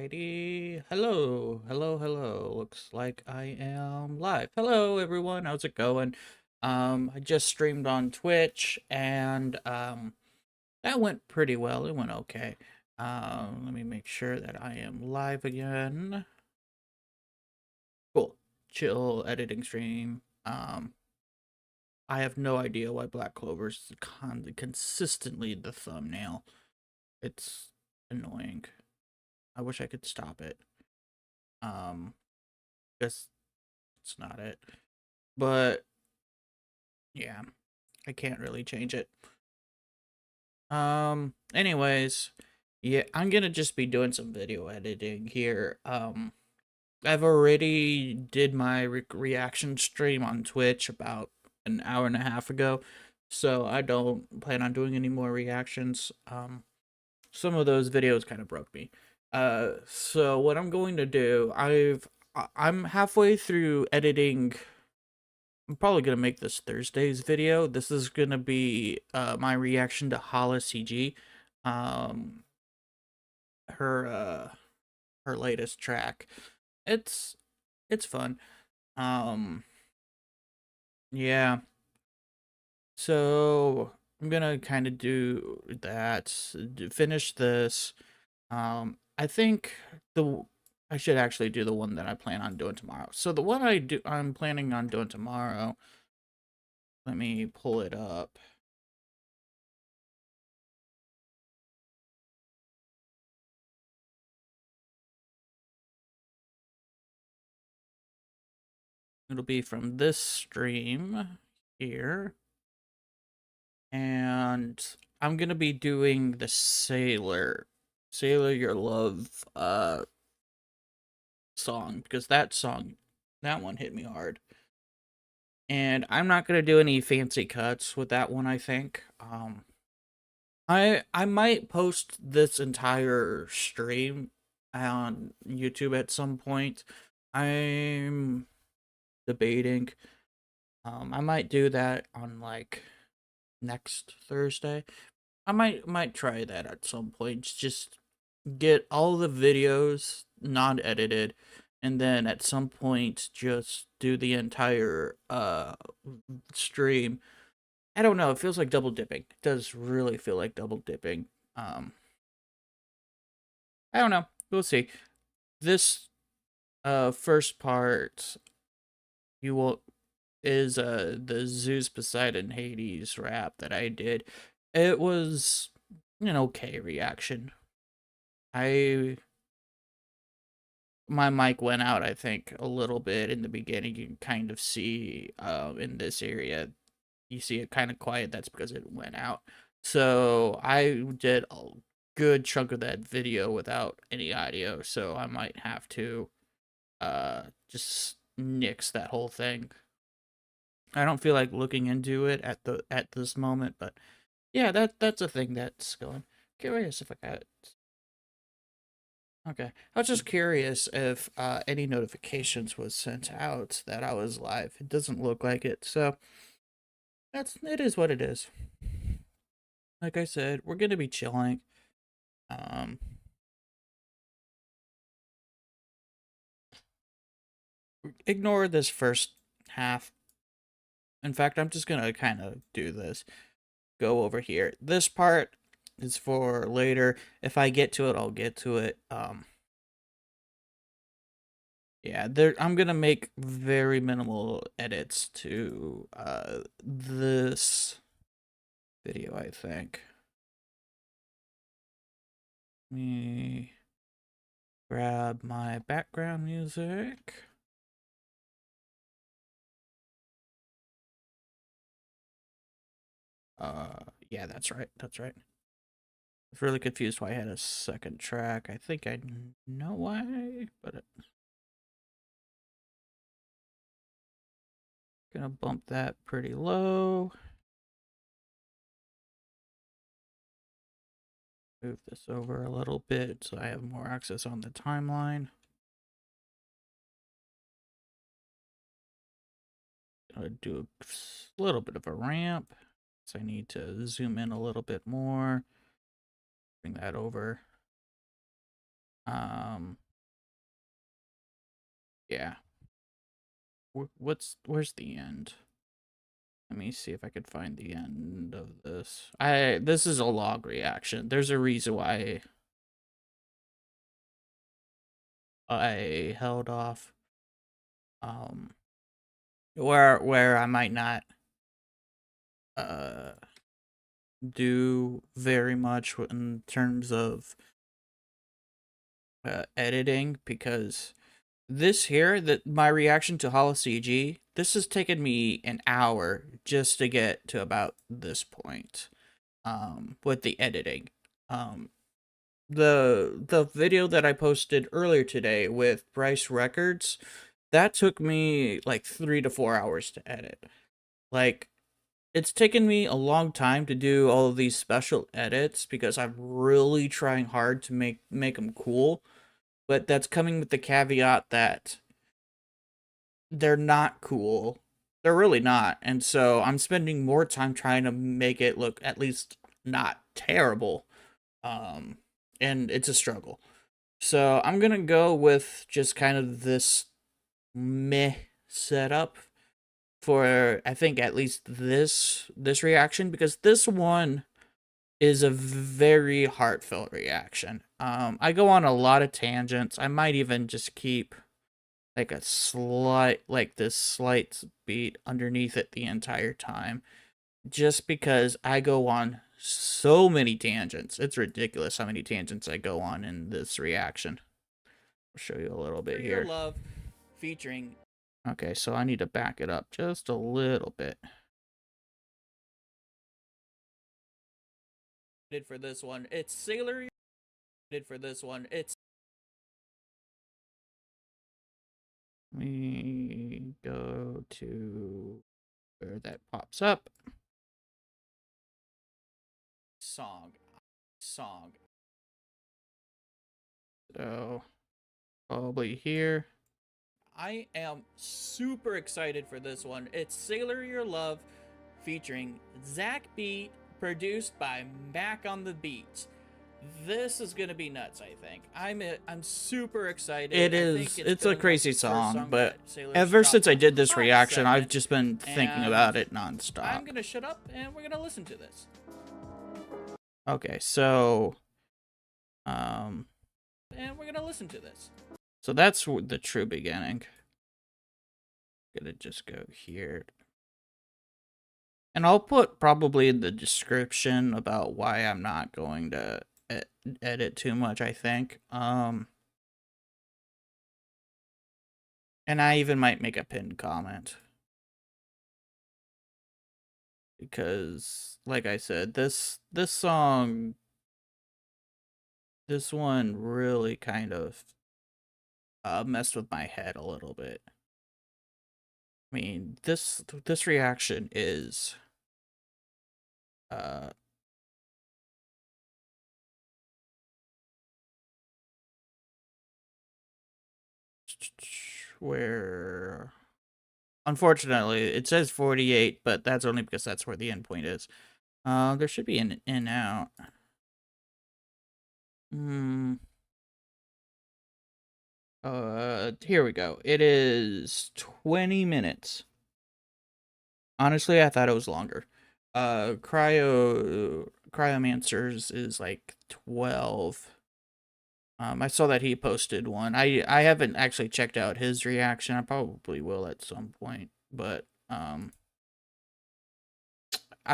Alrighty. Hello, hello, hello. Looks like I am live. Hello, everyone. How's it going? I just streamed on Twitch and that went pretty well. It went okay. Let me make sure that I am live again. Cool. Chill editing stream. I have no idea why Black Clover's consistently the thumbnail. It's annoying. I wish I could stop it. Guess it's not it. But yeah, I can't really change it. Anyways, yeah, I'm gonna just be doing some video editing here. I've already did my reaction stream on Twitch about an hour and a half ago, so I don't plan on doing any more reactions. Some of those videos kind of broke me. So what I'm going to do, I'm halfway through editing. I'm probably gonna make this Thursday's video. This is gonna be my reaction to Hala CG, um, her her latest track. It's it's fun. Um, yeah. So I'm gonna kind of do that. Finish this. I think the I should actually do the one that I plan on doing tomorrow. So the one I'm planning on doing tomorrow. Let me pull it up. It'll be from this stream here. And I'm going to be doing the Sailor Your Love song, because that one hit me hard. And I'm not going to do any fancy cuts with that one, I think. I might post this entire stream on YouTube at some point. I'm debating. I might do that on like next Thursday. I might try that at some point. Just get all the videos not edited, and then at some point just do the entire stream. I don't know, it feels like double dipping. It does really feel like double dipping. Um I don't know. We'll see. This first part you will is the Zeus Poseidon Hades rap that I did. It was an okay reaction. I My mic went out, I think, a little bit in the beginning. You can kind of see in this area, you see it kind of quiet. That's because it went out. So I did a good chunk of that video without any audio, so I might have to just nix that whole thing. I don't feel like looking into it at this moment, but yeah, that's a thing that's going. Curious if I got it. Okay. I was just curious if any notifications was sent out that I was live. It doesn't look like it, so it is what it is. Like I said, we're gonna be chilling. Um, Ignore this first half. In fact, I'm just gonna kind of do this. Go over here. This part is for later. If I get to it, I'll get to it. Yeah, I'm gonna make very minimal edits to this video, I think. Let me grab my background music. Yeah, that's right. That's right. I was really confused why I had a second track. I think I know why, but gonna bump that pretty low. Move this over a little bit so I have more access on the timeline. Gonna do a little bit of a ramp. So I need to zoom in a little bit more. Bring that over. Um, yeah. Where's the end? Let me see if I could find the end of this. This is a log reaction. There's a reason why I held off. Where I might not uh do very much in terms of editing, because this here, that my reaction to Hollow CG, this has taken me an hour just to get to about this point. With the editing. The video that I posted earlier today with Bryce Records, that took me like 3 to 4 hours to edit. Like, it's taken me a long time to do all of these special edits because I'm really trying hard to make them cool, but that's coming with the caveat that they're not cool. They're really not. And so I'm spending more time trying to make it look at least not terrible. And it's a struggle. So I'm gonna go with just kind of this meh setup for, I think, at least this reaction, because this one is a very heartfelt reaction. I go on a lot of tangents. I might even just keep like a slight, like this slight beat underneath it the entire time, just because I go on so many tangents. It's ridiculous how many tangents I go on in this reaction. I'll show you a little bit here. Love featuring. Okay, so I need to back it up just a little bit. Did for this one, it's Sailor. Did for this one, it's. We go to where that pops up. Song. So probably here. I am super excited for this one. It's Sailor Your Love featuring Zach Beat, produced by Mac on the Beat. This is gonna be nuts, I think. I'm super excited. It is. It's a crazy song, but ever since I did this reaction, I've just been thinking about it nonstop. I'm gonna shut up and we're gonna listen to this. Okay, so and we're gonna listen to this. So that's the true beginning. Gonna just go here. And I'll put probably in the description about why I'm not going to edit too much, I think. And I even might make a pinned comment. Because, like I said, this song, this one really kind of messed with my head a little bit. I mean, this reaction is where, unfortunately, it says 48, but that's only because that's where the endpoint is. There should be an in out. Here we go. It is 20 minutes. Honestly, I thought it was longer. Cryomancers is like 12. I saw that he posted one. I haven't actually checked out his reaction. I probably will at some point, but I'm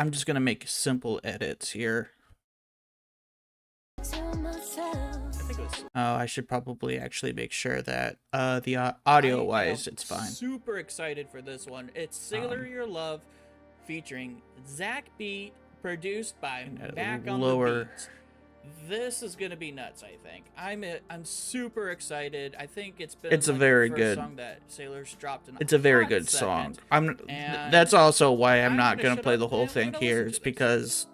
just gonna make simple edits here. Oh, I should probably actually make sure that the audio wise it's fine. Super excited for this one. It's Sailor Your Love featuring Zach Beat, produced by Mac on the Beat. This is gonna be nuts, I think. I'm super excited. I think it's been a very good song that Sailor's dropped in. It's a very good song. That's also why I'm not gonna play the whole thing here. It's because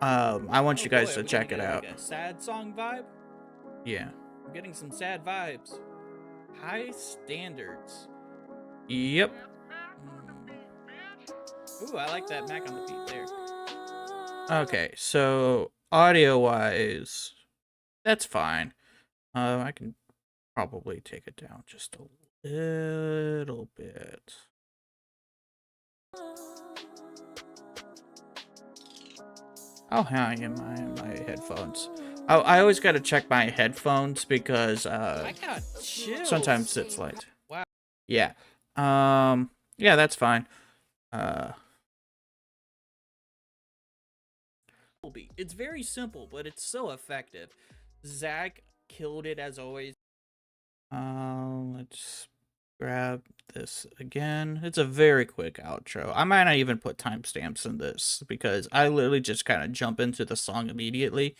I want you guys to check it out. Like a sad song vibe? Yeah. I'm getting some sad vibes. High standards. Yep. Ooh, I like that Mac on the Beat there. Okay, so audio-wise, that's fine. I can probably take it down just a little bit. How high am I in my headphones? I always gotta check my headphones because I got chills. sometimes it's light. Wow. Yeah. Yeah, that's fine. It's very simple, but it's so effective. Zach killed it as always. Let's grab this again. It's a very quick outro. I might not even put timestamps in this because I literally just kind of jump into the song immediately.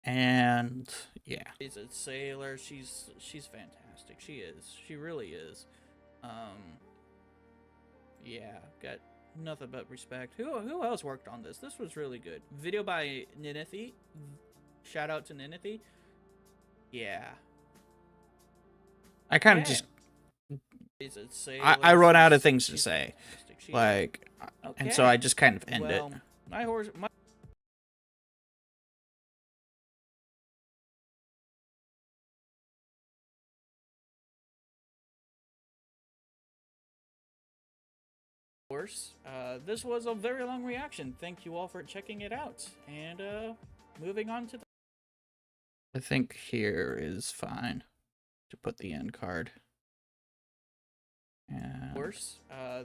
And yeah, she's a sailor. She's fantastic. She is. She really is. Yeah, got nothing but respect. Who else worked on this? This was really good. Video by Ninithy. Shout out to Ninithy. Yeah. I kind of just I run out of things to say. Like and so I just kind of end it. My horse. This was a very long reaction. Thank you all for checking it out. And moving on to the I think here is fine to put the end card. And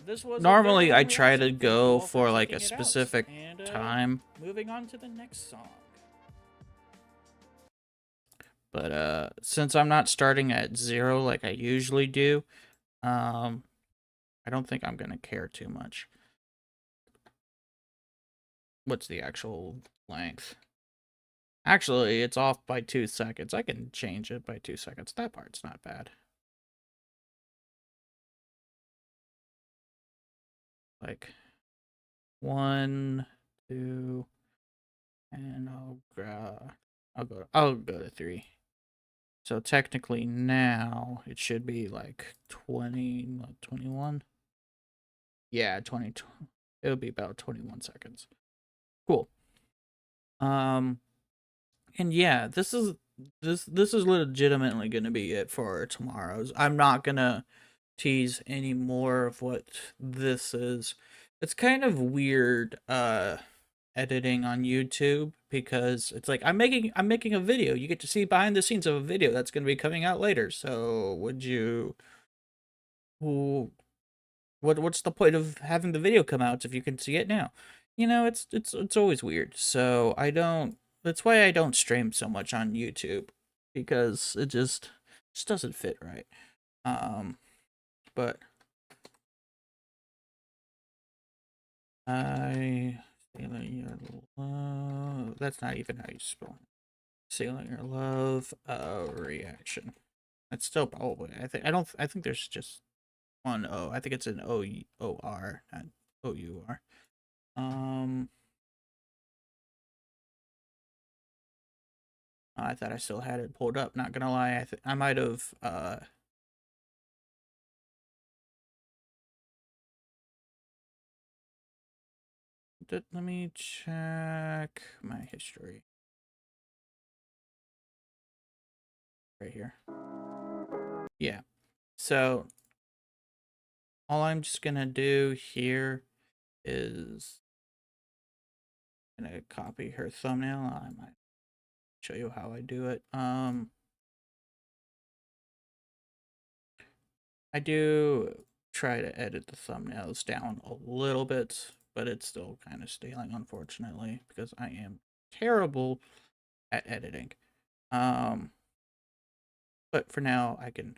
this was normally I try to go for like a specific time. Moving on to the next song. But since I'm not starting at 0 like I usually do, I don't think I'm gonna care too much. What's the actual length? Actually, it's off by 2 seconds. I can change it by 2 seconds. That part's not bad. Like 1, 2, and I'll go to 3. So technically now it should be like 21. Yeah, 20. It'll be about 21 seconds. Cool. And yeah, this is legitimately gonna be it for tomorrow's. I'm not gonna tease any more of what this is. It's kind of weird editing on YouTube because it's like I'm making a video. You get to see behind the scenes of a video that's going to be coming out later. So would you what's the point of having the video come out if you can see it now? You know, it's always weird. So that's why I don't stream so much on YouTube because it just doesn't fit right. But Sailing Your Love. That's not even how you spell it. Sailing Your Love. Reaction. That's still probably. I think there's just one O. I think it's an O-R, not O-U-R. I thought I still had it pulled up. Not gonna lie, I might have. Let me check my history. Right here. Yeah. So all I'm just gonna do here is gonna copy her thumbnail. I might show you how I do it. I do try to edit the thumbnails down a little bit, but it's still kind of stealing, unfortunately, because I am terrible at editing. But for now, I can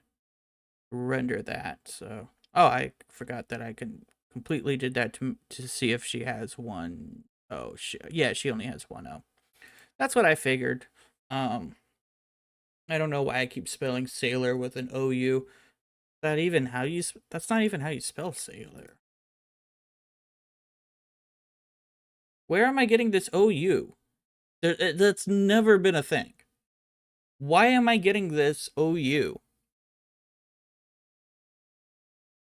render that. So, oh, I forgot that I can completely did that to see if she has one. Oh, yeah, she only has one O. That's what I figured. I don't know why I keep spelling sailor with an OU. That's not even how you spell sailor. Where am I getting this OU? That's never been a thing. Why am I getting this OU?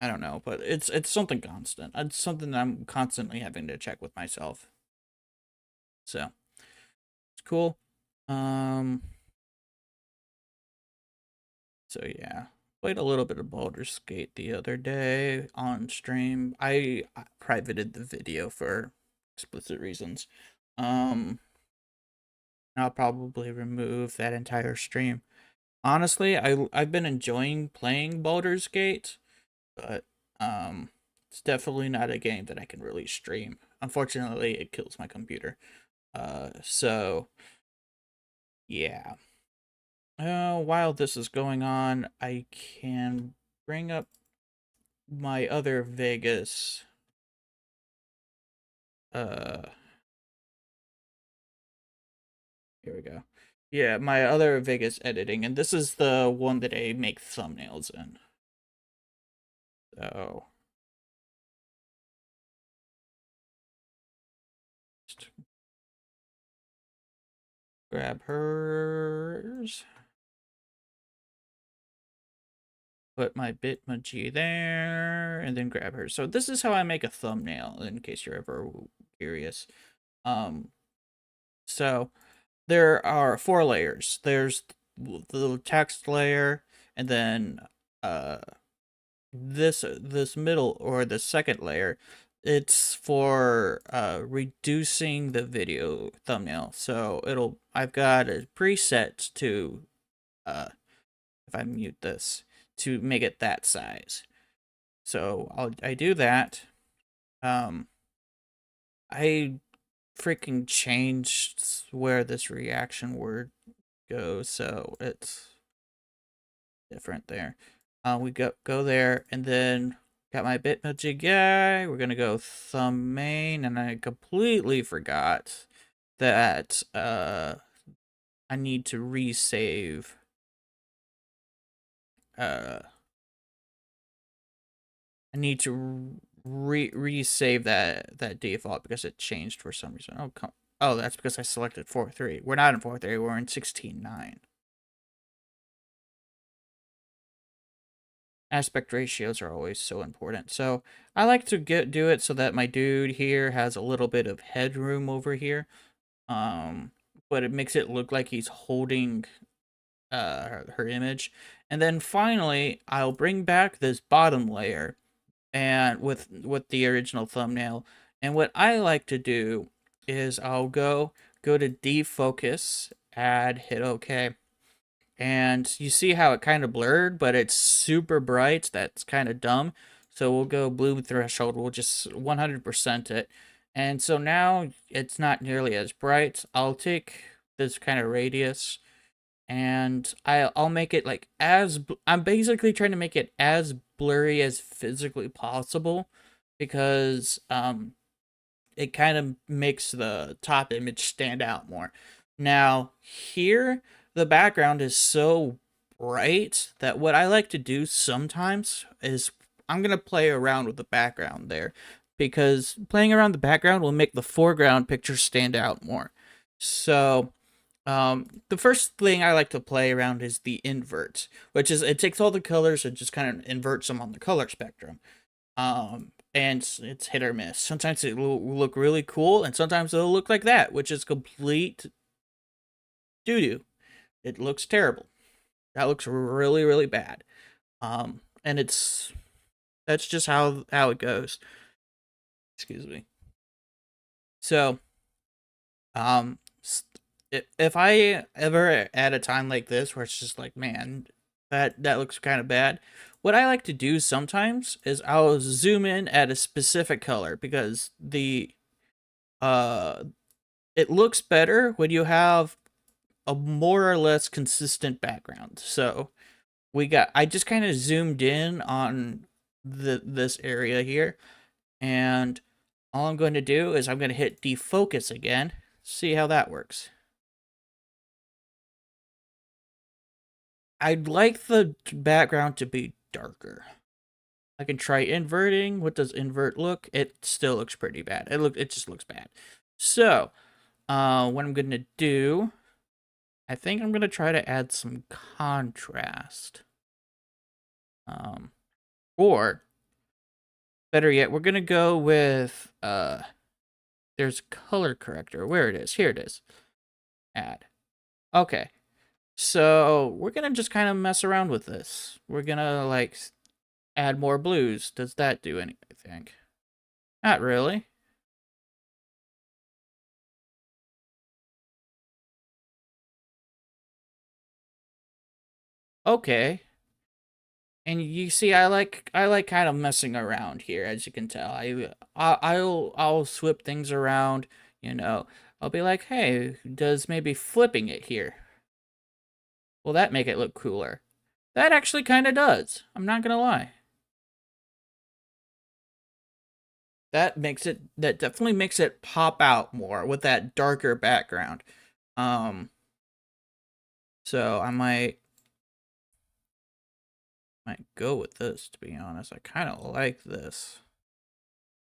I don't know, but it's something constant. It's something that I'm constantly having to check with myself. So, it's cool. So yeah, played a little bit of Baldur's Gate the other day on stream. I privated the video for explicit reasons. Um, I'll probably remove that entire stream. Honestly, I've been enjoying playing Baldur's Gate, but it's definitely not a game that I can really stream. Unfortunately, it kills my computer. So yeah. While this is going on, I can bring up my other Vegas. Uh, Here we go. Yeah, my other Vegas editing, and this is the one that I make thumbnails in. So, just grab hers. Put my Bitmoji there, and then grab hers. So this is how I make a thumbnail, in case you're ever curious. So there are 4 layers. There's the text layer, and then this middle or the second layer, it's for reducing the video thumbnail. So I've got a preset to if I mute this, to make it that size. So I do that. I freaking changed where this reaction word goes, so it's different there. We go there, and then got my Bitmoji guy. We're gonna go thumb main, and I completely forgot that I need to resave. I need to resave that default because it changed for some reason. Oh, that's because I selected 4.3. We're not in 4.3. We're in 16.9. Aspect ratios are always so important. So I like to do it so that my dude here has a little bit of headroom over here. But it makes it look like he's holding her image. And then finally, I'll bring back this bottom layer and with the original thumbnail. And what I like to do is I'll go to defocus, add, hit OK. And you see how it kind of blurred, but it's super bright. That's kind of dumb. So we'll go bloom threshold. We'll just 100% it. And so now it's not nearly as bright. I'll take this kind of radius and I'll make it like I'm basically trying to make it as blurry as physically possible because it kind of makes the top image stand out more. Now here the background is so bright that what I like to do sometimes is I'm gonna play around with the background there because playing around the background will make the foreground picture stand out more. So the first thing I like to play around is the invert, which is it takes all the colors and just kind of inverts them on the color spectrum. And it's hit or miss. Sometimes it will look really cool, and sometimes it'll look like that, which is complete doo-doo. It looks terrible. That looks really, really bad. And that's just how it goes. Excuse me. So, if I ever at a time like this where it's just like, man, that looks kind of bad, what I like to do sometimes is I'll zoom in at a specific color because it looks better when you have a more or less consistent background. So I just kind of zoomed in on this area here, and all I'm going to do is I'm going to hit defocus again, see how that works. I'd like the background to be darker. I can try inverting. What does invert look? It still looks pretty bad. It just looks bad. So, what I'm going to do, I think I'm going to try to add some contrast. Or better yet, we're going to go with there's color corrector. Where it is. Here it is. Add. Okay. So we're gonna just kind of mess around with this. We're gonna like add more blues. Does that do anything? Not really. Okay. And you see, I like kind of messing around here, as you can tell. I'll swip things around. You know, I'll be like, hey, does maybe flipping it here? Will that make it look cooler? That actually kind of does. I'm not gonna lie. That definitely makes it pop out more with that darker background. Um, so I might go with this, to be honest. I kind of like this.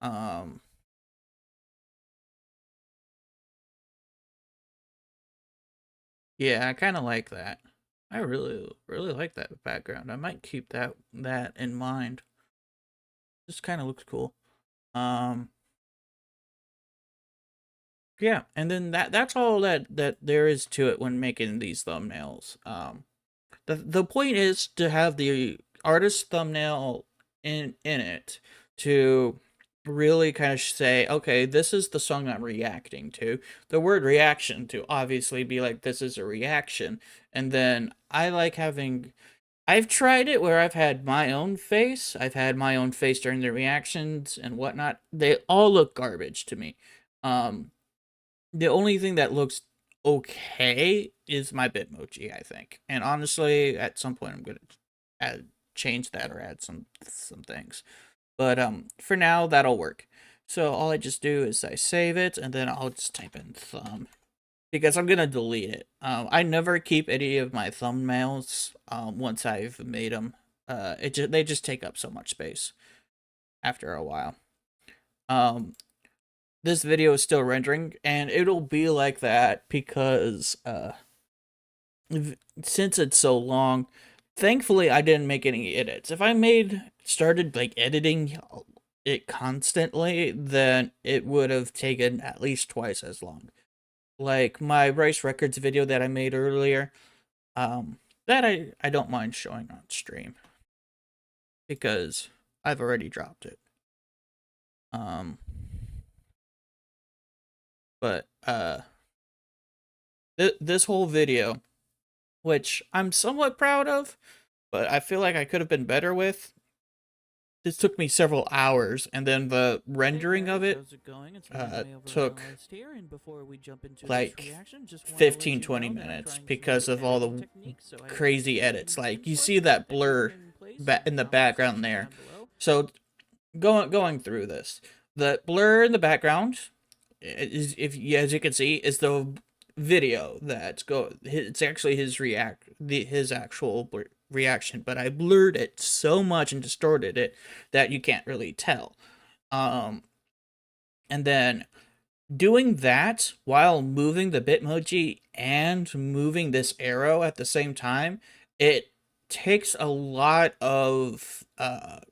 Um, yeah, I kind of like that. I really like that background. I might keep that in mind. This kind of looks cool. Um, yeah, and then that's all that there is to it when making these thumbnails. The point is to have the artist thumbnail in it to really kind of say, okay, this is the song I'm reacting to. The word reaction to obviously be like, this is a reaction. And then I like having, I've tried it where I've had my own face. I've had my own face during the reactions and whatnot. They all look garbage to me. Um, the only thing that looks okay is my Bitmoji, I think. And honestly, at some point I'm gonna change that or add some things. But for now that'll work. So all I just do is I save it and then I'll just type in thumb because I'm gonna delete it. I never keep any of my thumbnails once I've made them. They just take up so much space after a while. Um, this video is still rendering and it'll be like that because since it's so long, thankfully I didn't make any edits. If I started like editing it constantly, then it would have taken at least twice as long. Like my Rice Records video that I made earlier, that I don't mind showing on stream because I've already dropped it. Um but this whole video, which I'm somewhat proud of, but I feel like I could have been better with. This took me several hours, and then the rendering of it took like 15-20 minutes because of all the crazy edits. Like you see that blur in the background there. So going through this, the blur in the background is, if as you can see, is the video it's actually his actual reaction, but I blurred it so much and distorted it that you can't really tell. And then doing that while moving the Bitmoji and moving this arrow at the same time, it takes a lot of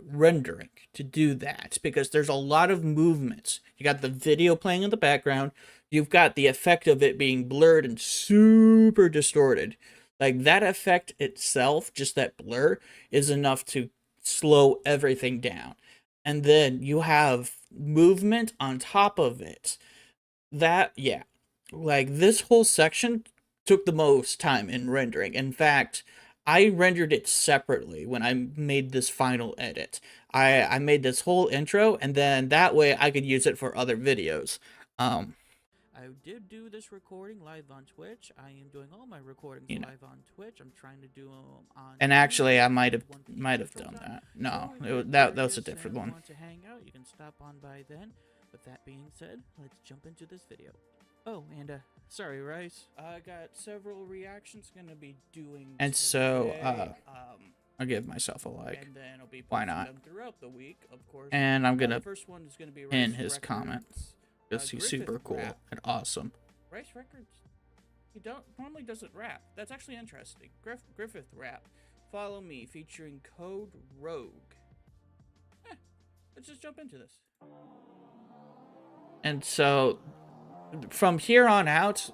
rendering to do that because there's a lot of movements. You got the video playing in the background, you've got the effect of it being blurred and super distorted. Like that effect itself, just that blur, is enough to slow everything down. And then you have movement on top of it. That, yeah. Like this whole section took the most time in rendering. In fact, I rendered it separately when I made this final edit. I made this whole intro, and then that way I could use it for other videos. I did do this recording live on Twitch. I am doing all my recordings live on Twitch. I'm trying to do them on. And actually, I might have done that. No, that was a different one. Want to hang out? You can stop on by then. With that being said, let's jump into this video. Oh, and sorry, Rice. I got several reactions gonna be doing. And so, I'll give myself a like. And then I'll be why not? Throughout the week, of course. And I'm gonna pin his comments. Because he's super cool and awesome. Rice Records, he normally doesn't rap. That's actually interesting. Griffith rap. Follow Me featuring Code Rogue. Let's just jump into this. And so, from here on out,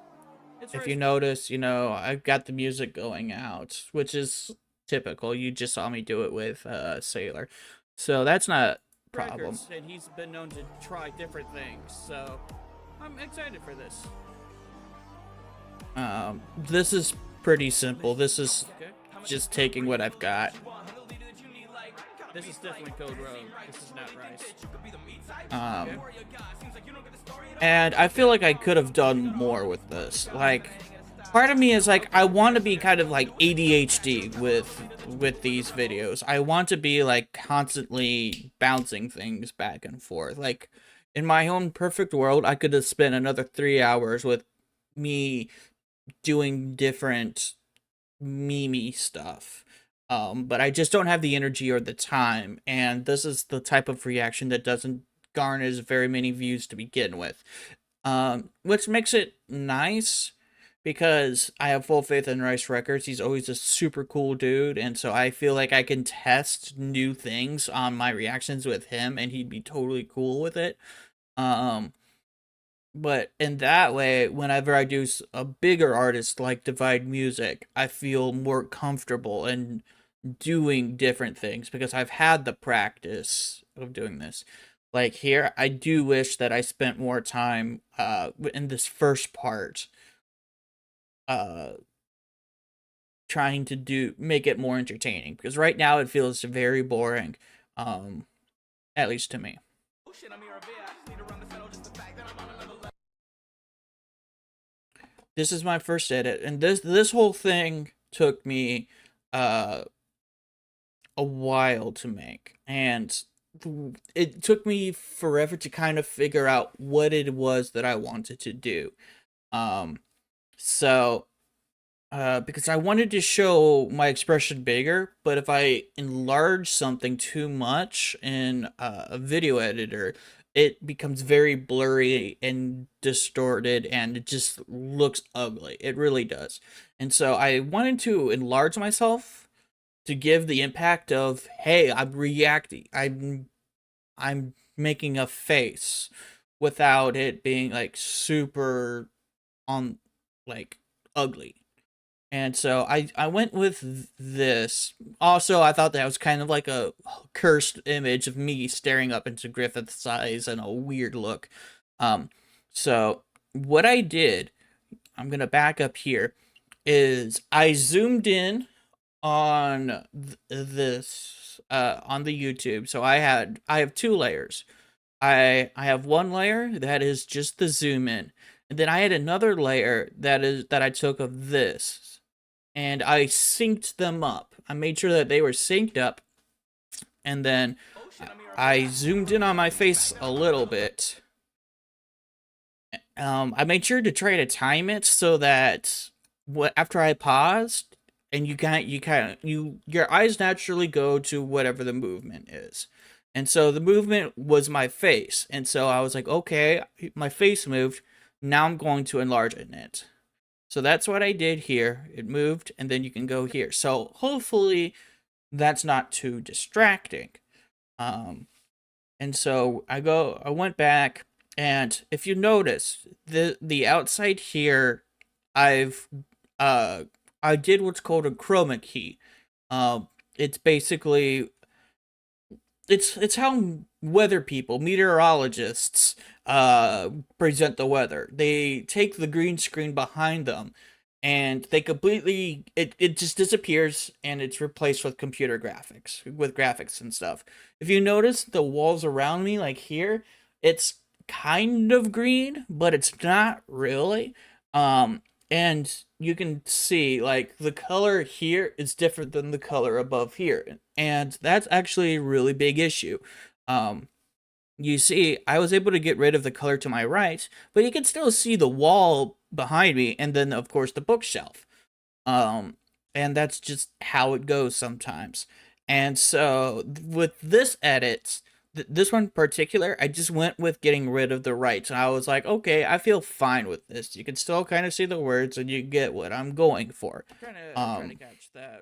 if you notice, you know, I've got the music going out, which is typical. You just saw me do it with Sailor. So that's not a problem. And he's been known to try different things. So I'm excited for this. This is pretty simple. This is just taking what I've got. This is definitely Code Rogue. This is not Rice. And I feel like I could have done more with this. Like, part of me is like, I want to be kind of like ADHD with these videos. I want to be like constantly bouncing things back and forth. Like, in my own perfect world, I could have spent another 3 hours with me doing different meme stuff. But I just don't have the energy or the time, and this is the type of reaction that doesn't garners very many views to begin with. Which makes it nice, because I have full faith in Rice Records. He's always a super cool dude, and so I feel like I can test new things on my reactions with him, and he'd be totally cool with it. But in that way, whenever I do a bigger artist like Divide Music, I feel more comfortable in doing different things because I've had the practice of doing this. Like here, I do wish that I spent more time in this first part trying to make it more entertaining, because right now it feels very boring, at least to me. This is my first edit, and this whole thing took me a while to make, and it took me forever to kind of figure out what it was that I wanted to do. Because I wanted to show my expression bigger, but if I enlarge something too much in a video editor, it becomes very blurry and distorted, and it just looks ugly. It really does. And so I wanted to enlarge myself to give the impact of, hey, I'm reacting. I'm making a face without it being like super on like ugly. And so I went with this. Also, I thought that was kind of like a cursed image of me staring up into Griffith's eyes and a weird look. So what I did, I'm going to back up here, is I zoomed in on this, on the YouTube. So I have 2 layers. I have one layer that is just the zoom in. And then I had another layer that I took of this, and I synced them up. I made sure that they were synced up, and then I zoomed in on my face a little bit. I made sure to try to time it so that after I paused, and your eyes naturally go to whatever the movement is. And so the movement was my face. And so I was like, okay, my face moved. Now I'm going to enlarge it. So that's what I did here. It moved, and then you can go here. So hopefully that's not too distracting. And so I went back, and if you notice, the outside here, I did what's called a chroma key. It's basically it's how weather people, meteorologists, present the weather. They take the green screen behind them, and they completely it just disappears, and it's replaced with computer graphics, with graphics and stuff. If you notice the walls around me, like here, it's kind of green, but it's not really. And you can see like the color here is different than the color above here, and that's actually a really big issue. You see, I was able to get rid of the color to my right, but you can still see the wall behind me, and then of course the bookshelf. And that's just how it goes sometimes. And so with this edit, this one in particular, I just went with getting rid of the rights, and I was like, okay, I feel fine with this. You can still kind of see the words, and you get what I'm going for. Trying to catch that.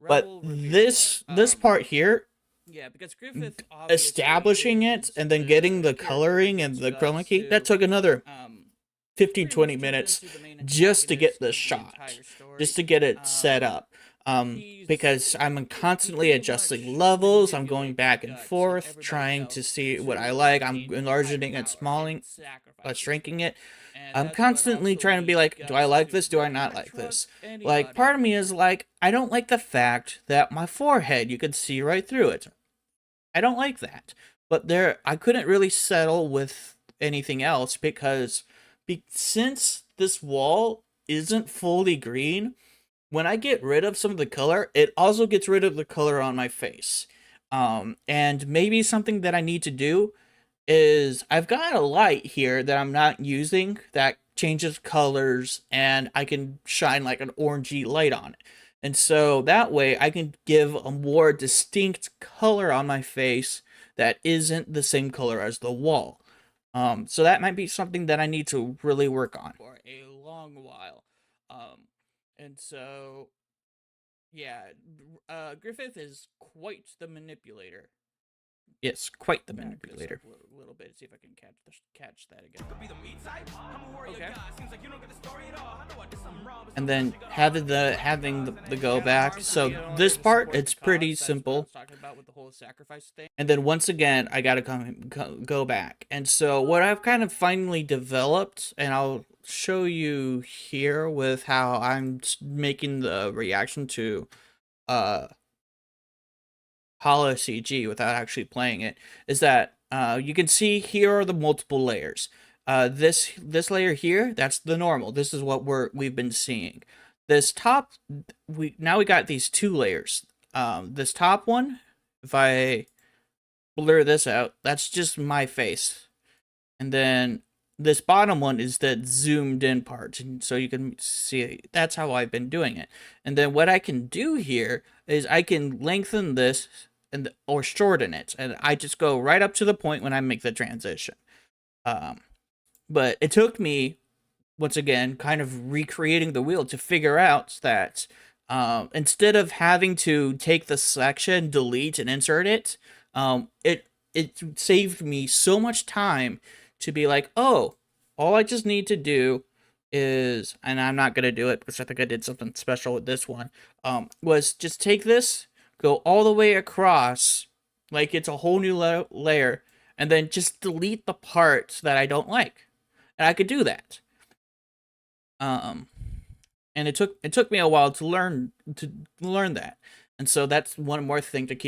But this part here, yeah, because Griffith establishing it and then getting the coloring and the chroma key, that took another 15-20 minutes just to get this shot, just to get it set up. Because I'm constantly adjusting levels, I'm going back and forth, trying to see what I like, I'm enlarging it, shrinking it. I'm constantly trying to be like, do I like this, do I not like this? Like, part of me is like, I don't like the fact that my forehead, you could see right through it. I don't like that. But I couldn't really settle with anything else because since this wall isn't fully green, when I get rid of some of the color, it also gets rid of the color on my face. And maybe something that I need to do is I've got a light here that I'm not using that changes colors, and I can shine like an orangey light on it. And so that way I can give a more distinct color on my face that isn't the same color as the wall. So that might be something that I need to really work on for a long while. And so, yeah, Griffith is quite the manipulator. Yes, quite the manipulator. A little bit. See if I can catch that again. Okay. And then having the go back. So this part, it's pretty simple. And then once again, I gotta go back. And so what I've kind of finally developed, and I'll show you here with how I'm making the reaction to Hollow CG without actually playing it, is that you can see here are the multiple layers. This layer here, that's the normal. This is what we've been seeing. This top, now we got these two layers. This top one, if I blur this out, that's just my face. And then this bottom one is the zoomed in part, and so you can see that's how I've been doing it. And then what I can do here is I can lengthen this or shorten it, and I just go right up to the point when I make the transition. But it took me, once again, kind of recreating the wheel to figure out that instead of having to take the section, delete, and insert it, it saved me so much time to be like, oh, all I just need to do is, and I'm not going to do it because I think I did something special with this one, was just take this, go all the way across, like it's a whole new layer, and then just delete the parts that I don't like. And I could do that. And it took me a while to learn that. And so that's one more thing to keep